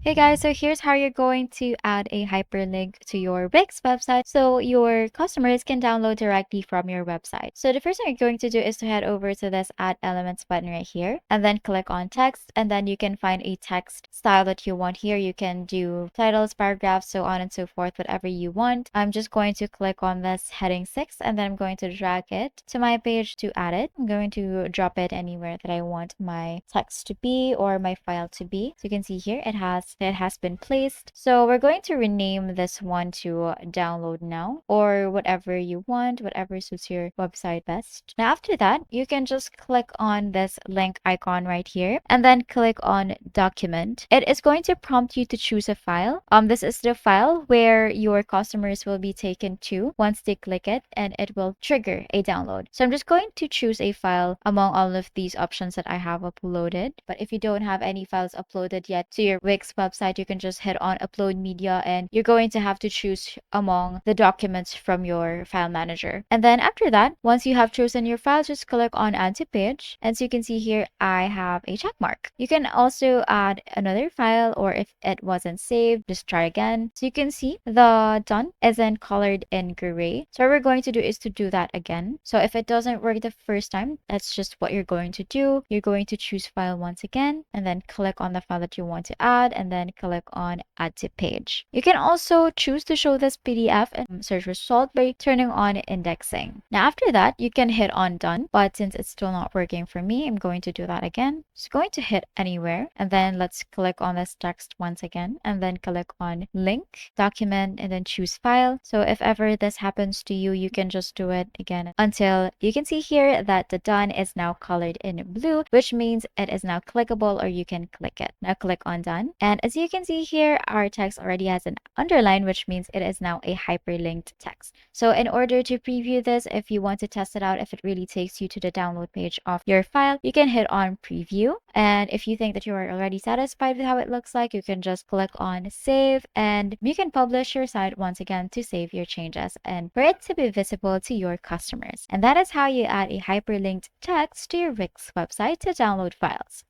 Hey guys, so here's how you're going to add a hyperlink to your Wix website so your customers can download directly from your website. So the first thing you're going to do is to head over to this Add Elements button right here and then click on text, and then you can find a text style that you want here. You can do titles, paragraphs, so on and so forth, whatever you want. I'm just going to click on this heading 6 and then I'm going to drag it to my page to add it. I'm going to drop it anywhere that I want my text to be or my file to be. So you can see here it has been placed. So we're going to rename this one to download now or whatever you want, whatever suits your website best. Now after that, you can just click on this link icon right here and then click on document. It is going to prompt you to choose a file. This is the file where your customers will be taken to once they click it, and it will trigger a download. So I'm just going to choose a file among all of these options that I have uploaded. But if you don't have any files uploaded yet to your Wix website, you can just hit on upload media and you're going to have to choose among the documents from your file manager. And then after that, once you have chosen your file, just click on add to page. And so you can see here, I have a check mark. You can also add another file, or if it wasn't saved, just try again. So you can see the done isn't colored in gray. So what we're going to do is to do that again. So if it doesn't work the first time, that's just what you're going to do. You're going to choose file once again and then click on the file that you want to add and then click on add to page. You can also choose to show this PDF and search result by turning on indexing. Now after that, you can hit on done, but since it's still not working for me, I'm going to do that again. Just going to hit anywhere and then let's click on this text once again and then click on link, document, and then choose file. So if ever this happens to you, you can just do it again until you can see here that the done is now colored in blue, which means it is now clickable or you can click it. Now click on done. And as you can see here, our text already has an underline, which means it is now a hyperlinked text. So in order to preview this, if you want to test it out, if it really takes you to the download page of your file, you can hit on preview. And if you think that you are already satisfied with how it looks like, you can just click on save and you can publish your site once again to save your changes and for it to be visible to your customers. And that is how you add a hyperlinked text to your Wix website to download files.